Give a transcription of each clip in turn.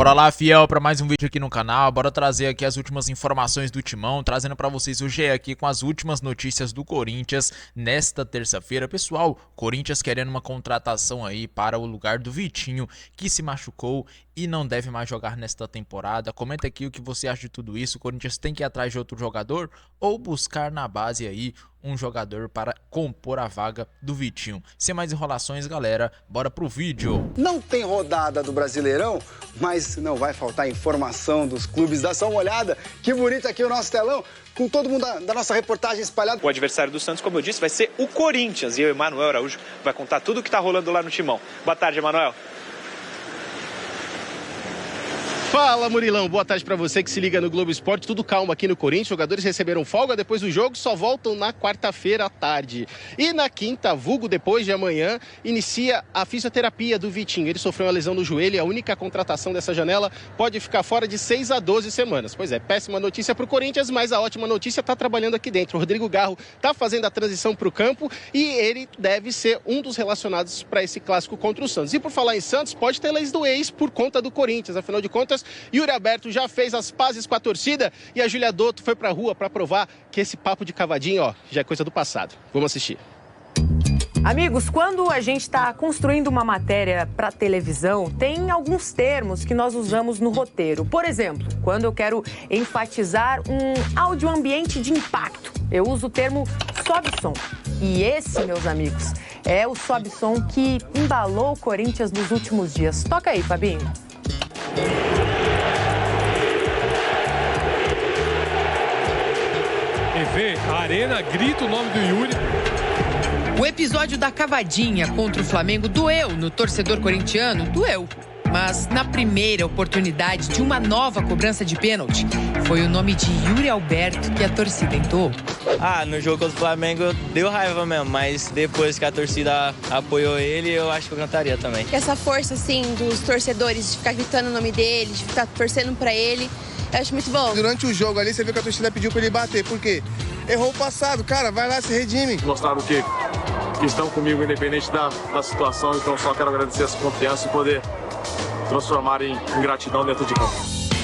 Bora lá, fiel, para mais um vídeo aqui no canal. Bora trazer aqui as últimas informações do Timão, trazendo para vocês o GE aqui com as últimas notícias do Corinthians nesta terça-feira. Pessoal, Corinthians querendo uma contratação aí para o lugar do Vitinho, que se machucou e não deve mais jogar nesta temporada. Comenta aqui o que você acha de tudo isso. O Corinthians tem que ir atrás de outro jogador ou buscar na base aí um jogador para compor a vaga do Vitinho. Sem mais enrolações, galera, bora pro vídeo. Não tem rodada do Brasileirão, mas não vai faltar informação dos clubes. Dá só uma olhada, que bonito aqui o nosso telão, com todo mundo da nossa reportagem espalhado. O adversário do Santos, como eu disse, vai ser o Corinthians. E eu, Emanuel Araújo, vai contar tudo o que tá rolando lá no Timão. Boa tarde, Emanuel. Fala, Murilão, boa tarde pra você que se liga no Globo Esporte. Tudo calmo aqui no Corinthians, jogadores receberam folga depois do jogo, só voltam na quarta-feira à tarde. E na quinta, vulgo depois de amanhã, inicia a fisioterapia do Vitinho. Ele sofreu uma lesão no joelho e a única contratação dessa janela pode ficar fora de 6 a 12 semanas. Pois é, péssima notícia pro Corinthians, mas a ótima notícia tá trabalhando aqui dentro. O Rodrigo Garro tá fazendo a transição pro campo e ele deve ser um dos relacionados para esse clássico contra o Santos. E por falar em Santos, pode ter leis do ex por conta do Corinthians, afinal de contas, Yuri Alberto já fez as pazes com a torcida e a Júlia Dotto foi pra rua pra provar que esse papo de cavadinho, ó, já é coisa do passado. Vamos assistir. Amigos, quando a gente está construindo uma matéria para televisão, tem alguns termos que nós usamos no roteiro. Por exemplo, quando eu quero enfatizar um áudio ambiente de impacto, eu uso o termo sobe-som. E esse, meus amigos, é o sobe-som que embalou o Corinthians nos últimos dias. Toca aí, Fabinho. TV, a Arena grita o nome do Yuri. O episódio da cavadinha contra o Flamengo doeu no torcedor corintiano, doeu. Mas na primeira oportunidade de uma nova cobrança de pênalti, foi o nome de Yuri Alberto que a torcida entoou. No jogo contra o Flamengo deu raiva mesmo, mas depois que a torcida apoiou ele, eu acho que eu cantaria também. Essa força, assim, dos torcedores, de ficar gritando o nome dele, de ficar torcendo pra ele, eu acho muito bom. Durante o jogo ali, você viu que a torcida pediu pra ele bater, por quê? Errou o passado, cara, vai lá, se redime. Mostraram que estão comigo independente da situação, então só quero agradecer essa confiança e poder transformar em gratidão dentro de campo.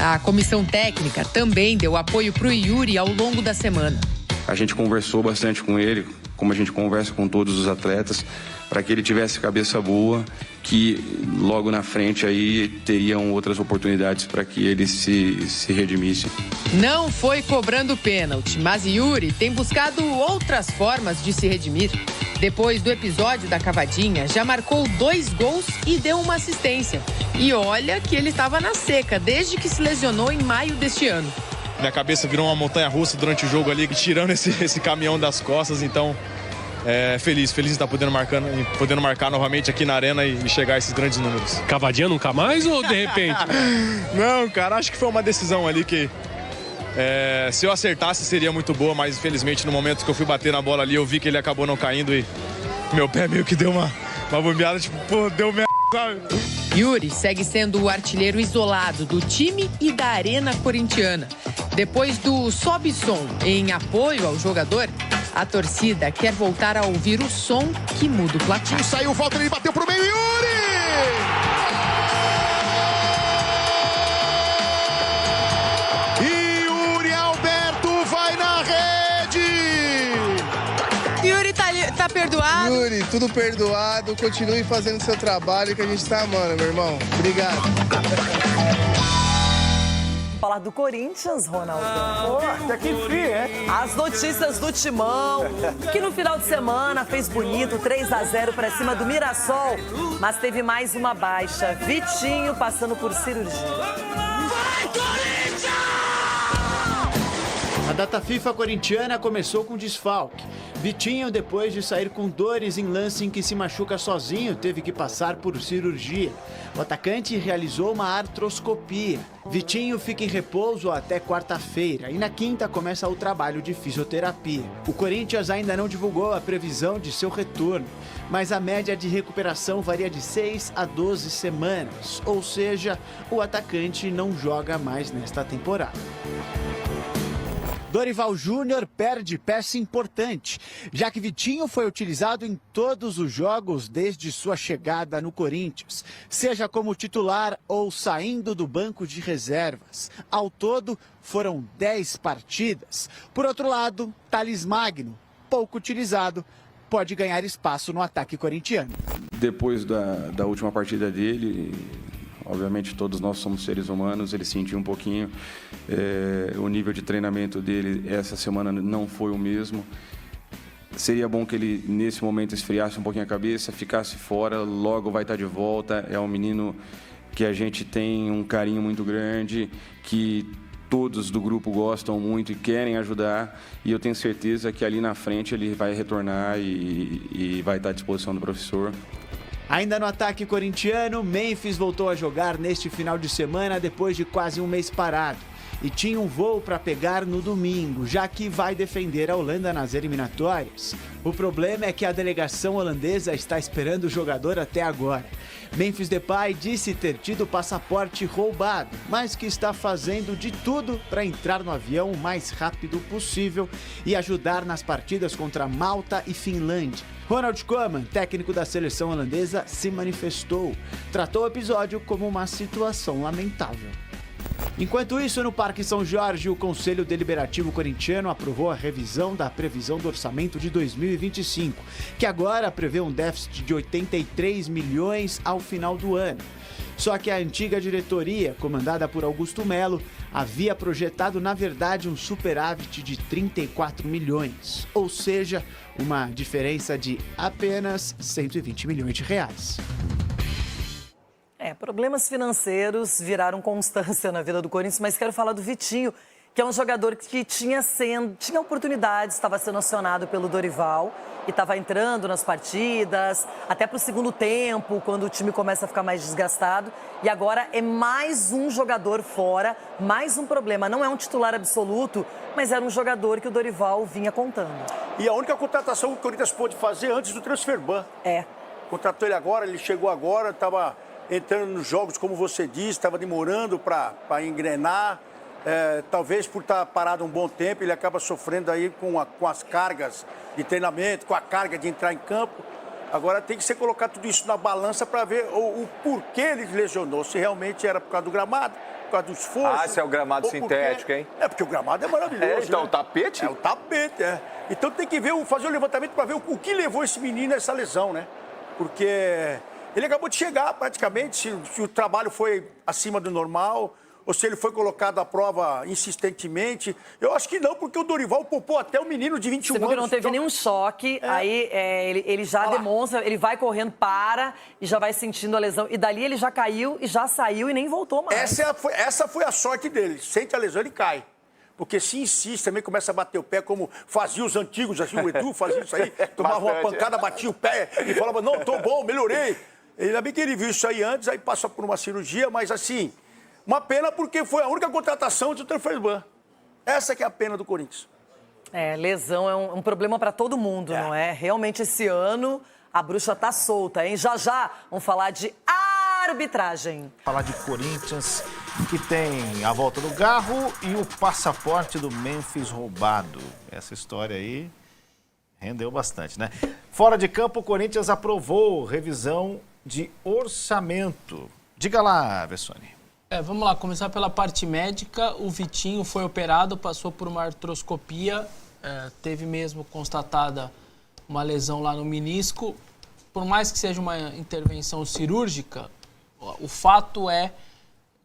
A comissão técnica também deu apoio pro Yuri ao longo da semana. A gente conversou bastante com ele, como a gente conversa com todos os atletas, para que ele tivesse cabeça boa, que logo na frente aí teriam outras oportunidades para que ele se redimisse. Não foi cobrando pênalti, mas Yuri tem buscado outras formas de se redimir. Depois do episódio da cavadinha, já marcou 2 gols e deu uma assistência. E olha que ele estava na seca desde que se lesionou em maio deste ano. Minha cabeça virou uma montanha-russa durante o jogo ali, tirando esse caminhão das costas, então feliz de estar podendo marcar novamente aqui na Arena e chegar a esses grandes números. Cavadinha nunca mais ou de repente? Não, cara, acho que foi uma decisão ali que se eu acertasse seria muito boa, mas infelizmente no momento que eu fui bater na bola ali, eu vi que ele acabou não caindo e meu pé meio que deu uma bombeada, tipo, pô, deu merda, sabe? Yuri segue sendo o artilheiro isolado do time e da Arena Corintiana. Depois do sobe-som em apoio ao jogador, a torcida quer voltar a ouvir o som que muda o placar. Saiu, volta, ele bateu pro meio, Yuri! Yuri Alberto vai na rede! Yuri tá perdoado. Yuri, tudo perdoado, continue fazendo seu trabalho que a gente tá amando, meu irmão. Obrigado. Falar do Corinthians, Ronaldo. Até que enfim, é? As notícias do Timão, que no final de semana fez bonito, 3-0 para cima do Mirassol, mas teve mais uma baixa. Vitinho passando por cirurgia. Vai, Corinthians! A data FIFA corintiana começou com desfalque. Vitinho, depois de sair com dores em lance em que se machuca sozinho, teve que passar por cirurgia. O atacante realizou uma artroscopia. Vitinho fica em repouso até quarta-feira e na quinta começa o trabalho de fisioterapia. O Corinthians ainda não divulgou a previsão de seu retorno, mas a média de recuperação varia de 6 a 12 semanas, ou seja, o atacante não joga mais nesta temporada. Dorival Júnior perde peça importante, já que Vitinho foi utilizado em todos os jogos desde sua chegada no Corinthians, seja como titular ou saindo do banco de reservas. Ao todo, foram 10 partidas. Por outro lado, Thales Magno, pouco utilizado, pode ganhar espaço no ataque corintiano. Depois da última partida dele, obviamente todos nós somos seres humanos, ele sentiu um pouquinho, o nível de treinamento dele essa semana não foi o mesmo. Seria bom que ele nesse momento esfriasse um pouquinho a cabeça, ficasse fora, logo vai estar de volta. É um menino que a gente tem um carinho muito grande, que todos do grupo gostam muito e querem ajudar, e eu tenho certeza que ali na frente ele vai retornar e vai estar à disposição do professor. Ainda no ataque corintiano, Memphis voltou a jogar neste final de semana depois de quase um mês parado. E tinha um voo para pegar no domingo, já que vai defender a Holanda nas eliminatórias. O problema é que a delegação holandesa está esperando o jogador até agora. Memphis Depay disse ter tido o passaporte roubado, mas que está fazendo de tudo para entrar no avião o mais rápido possível e ajudar nas partidas contra Malta e Finlândia. Ronald Koeman, técnico da seleção holandesa, se manifestou. Tratou o episódio como uma situação lamentável. Enquanto isso, no Parque São Jorge, o Conselho Deliberativo Corintiano aprovou a revisão da previsão do orçamento de 2025, que agora prevê um déficit de 83 milhões ao final do ano. Só que a antiga diretoria, comandada por Augusto Melo, havia projetado, na verdade, um superávit de 34 milhões, ou seja, uma diferença de apenas 120 milhões de reais. Problemas financeiros viraram constância na vida do Corinthians, mas quero falar do Vitinho, que é um jogador que tinha oportunidades, estava sendo acionado pelo Dorival e estava entrando nas partidas, até para o segundo tempo, quando o time começa a ficar mais desgastado. E agora é mais um jogador fora, mais um problema. Não é um titular absoluto, mas era um jogador que o Dorival vinha contando. E a única contratação que o Corinthians pôde fazer antes do transfer ban. Contratou ele agora, ele chegou agora, estava entrando nos jogos, como você disse, estava demorando para engrenar. Talvez por estar parado um bom tempo, ele acaba sofrendo aí com as cargas de treinamento, com a carga de entrar em campo. Agora tem que ser colocado tudo isso na balança para ver o porquê ele lesionou, se realmente era por causa do gramado, por causa do esforço. Se é o gramado sintético, hein? Porque o gramado é maravilhoso. Então, o tapete? O tapete, Então tem que fazer o levantamento para ver o que levou esse menino a essa lesão, né? Porque ele acabou de chegar praticamente, se o trabalho foi acima do normal, ou se ele foi colocado à prova insistentemente. Eu acho que não, porque o Dorival poupou até o menino de 21 anos. Você viu que não teve nenhum choque, aí ele já demonstra, ele vai correndo, para e já vai sentindo a lesão. E dali ele já caiu e já saiu e nem voltou mais. Essa foi a sorte dele. Sente a lesão, ele cai. Porque se insiste, também começa a bater o pé, como faziam os antigos, assim, o Edu fazia isso aí, tomava uma pancada, batia o pé e falava, não, tô bom, melhorei. Ainda bem que ele viu isso aí antes, aí passou por uma cirurgia, mas assim, uma pena porque foi a única contratação do transfer ban. Essa que é a pena do Corinthians. Lesão é um problema para todo mundo, não é? Realmente esse ano a bruxa tá solta, hein? Já vamos falar de arbitragem. Falar de Corinthians, que tem a volta do Garro e o passaporte do Memphis roubado. Essa história aí rendeu bastante, né? Fora de campo, o Corinthians aprovou revisão de orçamento. Diga lá, Vessone. Vamos lá, começar pela parte médica. O Vitinho foi operado, passou por uma artroscopia, teve mesmo constatada uma lesão lá no menisco. Por mais que seja uma intervenção cirúrgica, o fato é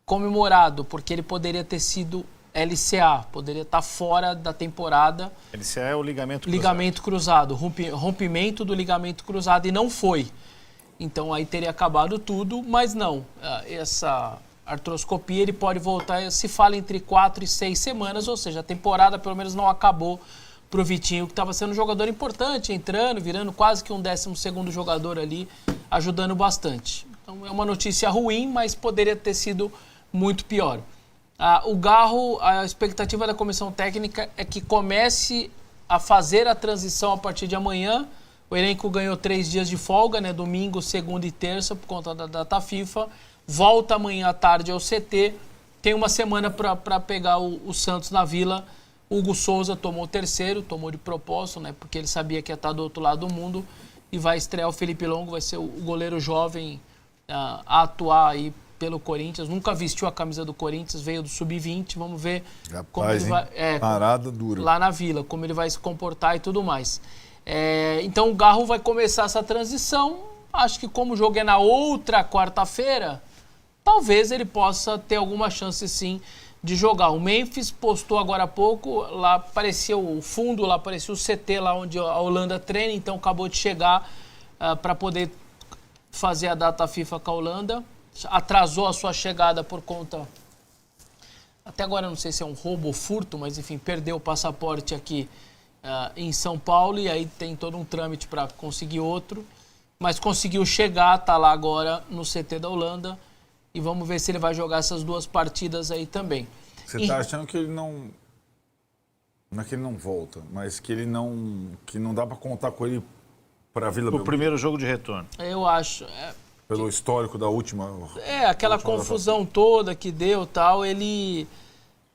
comemorado, porque ele poderia ter sido LCA, poderia estar fora da temporada. LCA é o ligamento cruzado. Ligamento cruzado, rompimento do ligamento cruzado, e não foi. Então aí teria acabado tudo, mas não. Essa artroscopia ele pode voltar, se fala entre 4 e 6 semanas, ou seja, a temporada pelo menos não acabou para o Vitinho, que estava sendo um jogador importante, entrando, virando quase que um 12º jogador ali, ajudando bastante. Então é uma notícia ruim, mas poderia ter sido muito pior. O Garro, a expectativa da comissão técnica é que comece a fazer a transição a partir de amanhã. O elenco ganhou 3 dias de folga, né? Domingo, segunda e terça, por conta da data FIFA. Volta amanhã à tarde ao CT. Tem uma semana para pegar o Santos na Vila Hugo Souza tomou o terceiro, tomou de propósito, né? Porque ele sabia que ia estar do outro lado do mundo. E vai estrear o Felipe Longo, vai ser o goleiro jovem a atuar aí pelo Corinthians. Nunca vestiu a camisa do Corinthians, veio do Sub-20. Vamos ver como ele vai... Parada dura. Lá na Vila, como ele vai se comportar e tudo mais. Então o Garro vai começar essa transição. Acho que como o jogo é na outra quarta-feira, talvez ele possa ter alguma chance sim de jogar. O Memphis postou agora há pouco, lá apareceu o fundo, lá apareceu o CT, lá onde a Holanda treina, então acabou de chegar para poder fazer a data FIFA com a Holanda. Atrasou a sua chegada por conta... Até agora eu não sei se é um roubo ou furto, mas enfim, perdeu o passaporte aqui em São Paulo e aí tem todo um trâmite para conseguir outro. Mas conseguiu chegar, tá lá agora no CT da Holanda. E vamos ver se ele vai jogar essas 2 partidas aí também. Você tá achando que ele não... Não é que ele não volta, mas que ele não... Que não dá para contar com ele para a Vila Belmiro? O primeiro jogo de retorno. Eu acho. Pelo histórico da última... Aquela confusão toda que deu e tal, ele...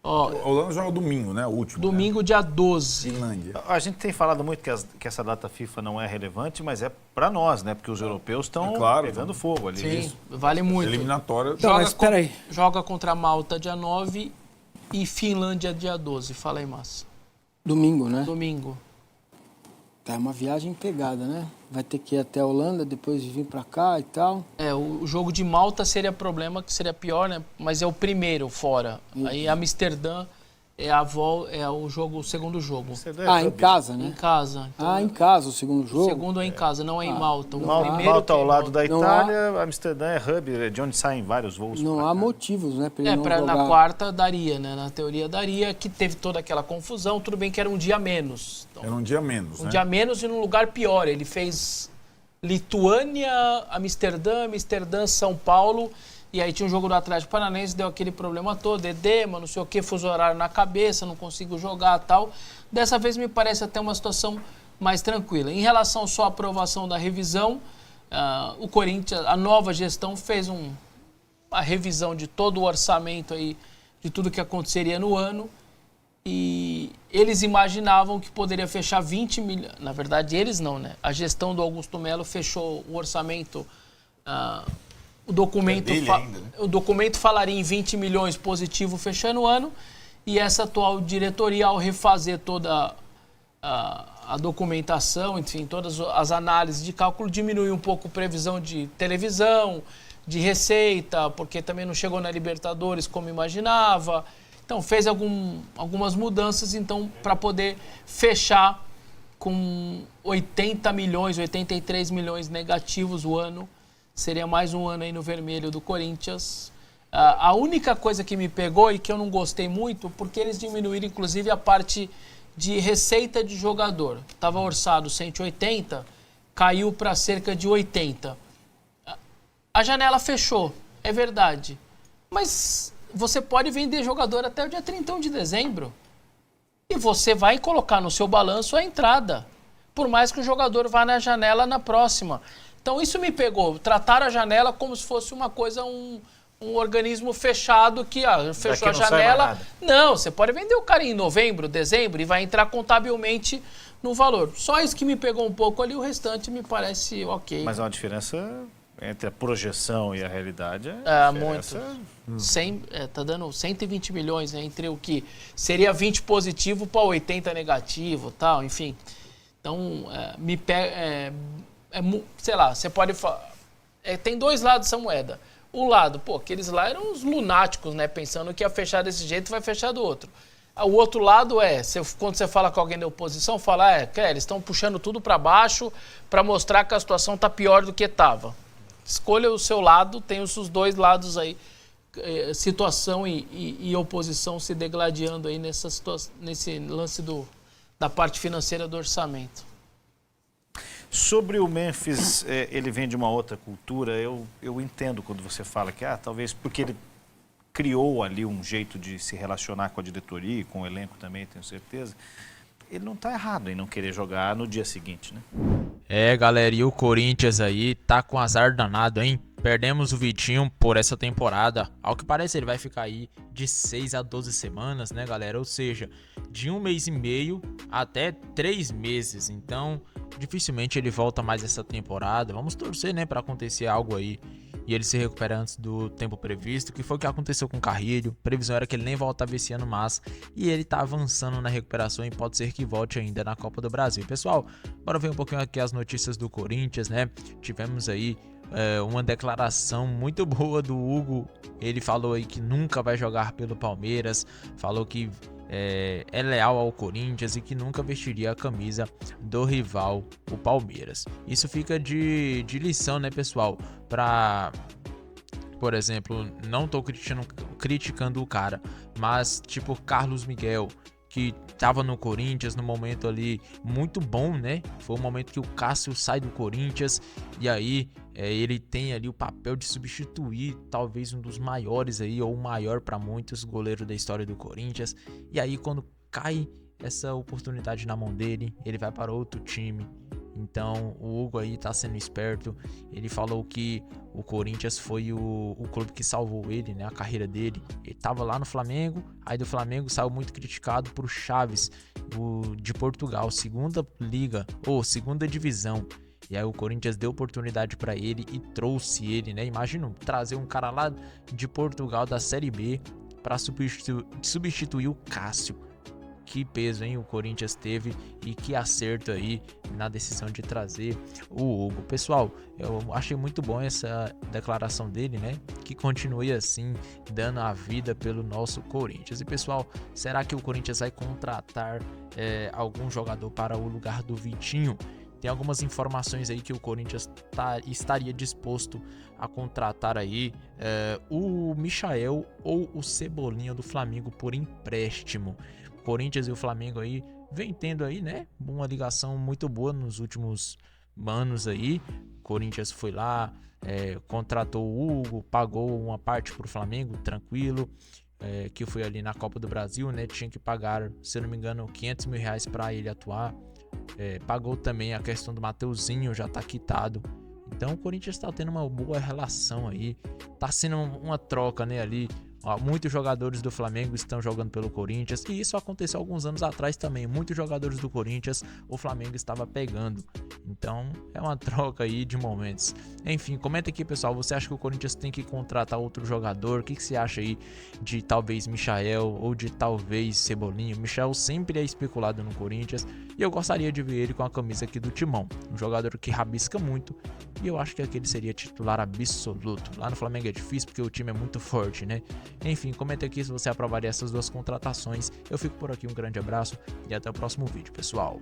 Ó, a Holanda joga domingo, né? O último. Domingo, né? dia 12. Finlândia. A gente tem falado muito que essa data FIFA não é relevante, mas é para nós, né? Porque os europeus estão pegando fogo ali. Sim, vale muito. Eliminatória. Joga contra a Malta dia 9 e Finlândia dia 12. Fala aí, Massa. Domingo, né? Domingo. Tá, é uma viagem pegada, né? Vai ter que ir até a Holanda, depois vir para cá e tal. O jogo de Malta seria problema, que seria pior, né? Mas é o primeiro fora. Aí Amsterdã é o segundo jogo. Em casa, né? Em casa. Então, em casa, o segundo jogo? O segundo é em casa, não é em Malta. Malta ao lado da Itália, Amsterdã é hub, de onde saem vários voos. Não há motivos, né? Pra ele não jogar. Na quarta daria, né? Na teoria daria, que teve toda aquela confusão. Tudo bem que era um dia menos. Então, era um dia menos, né? Um dia menos e num lugar pior. Ele fez Lituânia, Amsterdã, São Paulo. E aí tinha um jogo do Atlético Paranaense, deu aquele problema todo, edema, não sei o que, fuso horário na cabeça, não consigo jogar e tal. Dessa vez me parece até uma situação mais tranquila. Em relação só à aprovação da revisão, o Corinthians, a nova gestão fez uma revisão de todo o orçamento aí, de tudo que aconteceria no ano. E eles imaginavam que poderia fechar 20 milhões. Na verdade, eles não, né? A gestão do Augusto Melo fechou o orçamento... O documento falaria em 20 milhões positivo fechando o ano e essa atual diretoria, ao refazer toda a documentação, enfim, todas as análises de cálculo, diminuiu um pouco a previsão de televisão, de receita, porque também não chegou na Libertadores como imaginava. Então, fez algumas mudanças então, para poder fechar com 80 milhões, 83 milhões negativos o ano. Seria mais um ano aí no vermelho do Corinthians. A única coisa que me pegou e que eu não gostei muito, porque eles diminuíram inclusive a parte de receita de jogador, que estava orçado 180, caiu para cerca de 80. A janela fechou, é verdade. Mas você pode vender jogador até o dia 31 de dezembro. E você vai colocar no seu balanço a entrada. Por mais que o jogador vá na janela na próxima. Então isso me pegou, tratar a janela como se fosse uma coisa, um organismo fechado que fechou a janela. Não, você pode vender o cara em novembro, dezembro e vai entrar contabilmente no valor. Só isso que me pegou um pouco ali, o restante me parece ok. Mas é uma diferença entre a projeção e a realidade. Muito. Tá dando 120 milhões, né, entre o que seria 20 positivo para 80 negativo, tal, enfim. Então, me pega... sei lá, você pode falar... tem 2 lados dessa moeda. Um lado, aqueles lá eram uns lunáticos, né? Pensando que ia fechar desse jeito, vai fechar do outro. O outro lado quando você fala com alguém da oposição, fala, eles estão puxando tudo para baixo para mostrar que a situação tá pior do que estava. Escolha o seu lado, tem os 2 lados aí, situação e oposição se degladiando aí nesse lance da parte financeira do orçamento. Sobre o Memphis, ele vem de uma outra cultura. Eu entendo quando você fala que talvez porque ele criou ali um jeito de se relacionar com a diretoria e com o elenco também, tenho certeza. Ele não está errado em não querer jogar no dia seguinte, né? Galera, e o Corinthians aí tá com azar danado, hein? Perdemos o Vitinho por essa temporada. Ao que parece, ele vai ficar aí de 6 a 12 semanas, né, galera? Ou seja, de 1 mês e meio até 3 meses. Então, dificilmente ele volta mais essa temporada. Vamos torcer, né, para acontecer algo aí e ele se recupera antes do tempo previsto, que foi o que aconteceu com o Carrilho. A previsão era que ele nem voltava esse ano mais, e ele tá avançando na recuperação e pode ser que volte ainda na Copa do Brasil. Pessoal, bora ver um pouquinho aqui as notícias do Corinthians, né? Tivemos aí uma declaração muito boa do Hugo. Ele falou aí que nunca vai jogar pelo Palmeiras, falou que é leal ao Corinthians e que nunca vestiria a camisa do rival, o Palmeiras. Isso fica de lição, né, pessoal? Por exemplo, não tô criticando o cara, mas tipo Carlos Miguel, que tava no Corinthians no momento ali muito bom, né? Foi o momento que o Cássio sai do Corinthians e aí ele tem ali o papel de substituir talvez um dos maiores aí, ou o maior para muitos, goleiro da história do Corinthians. E aí quando cai essa oportunidade na mão dele, ele vai para outro time. Então o Hugo aí tá sendo esperto. Ele falou que o Corinthians foi o clube que salvou ele, né, a carreira dele. Ele tava lá no Flamengo, aí do Flamengo saiu muito criticado por Chaves, de Portugal, segunda liga ou segunda divisão. E aí o Corinthians deu oportunidade para ele e trouxe ele, né? Imagina trazer um cara lá de Portugal da Série B para substituir o Cássio. Que peso, hein, o Corinthians teve, e que acerto aí na decisão de trazer o Hugo. Pessoal, eu achei muito bom essa declaração dele, né? Que continue assim, dando a vida pelo nosso Corinthians. E pessoal, será que o Corinthians vai contratar algum jogador para o lugar do Vitinho? Tem algumas informações aí que o Corinthians estaria disposto a contratar aí o Michael ou o Cebolinha do Flamengo por empréstimo. Corinthians e o Flamengo aí vem tendo aí, né, uma ligação muito boa nos últimos anos aí. Corinthians foi lá, contratou o Hugo, pagou uma parte pro Flamengo, tranquilo, que foi ali na Copa do Brasil, né, tinha que pagar, se eu não me engano, 500 mil reais para ele atuar. Pagou também a questão do Mateuzinho, já tá quitado. Então o Corinthians tá tendo uma boa relação aí, tá sendo uma troca, né, ali. Muitos jogadores do Flamengo estão jogando pelo Corinthians, e isso aconteceu alguns anos atrás também. Muitos jogadores do Corinthians o Flamengo estava pegando. Então é uma troca aí de momentos. Enfim, comenta aqui, pessoal, você acha que o Corinthians tem que contratar outro jogador? O que você acha aí de talvez Michael ou de talvez Cebolinha? Michael sempre é especulado no Corinthians e eu gostaria de ver ele com a camisa aqui do Timão. Um jogador que rabisca muito, e eu acho que aquele seria titular absoluto. Lá no Flamengo é difícil porque o time é muito forte, né? Enfim, comenta aqui se você aprovaria essas duas contratações. Eu fico por aqui, um grande abraço e até o próximo vídeo, pessoal.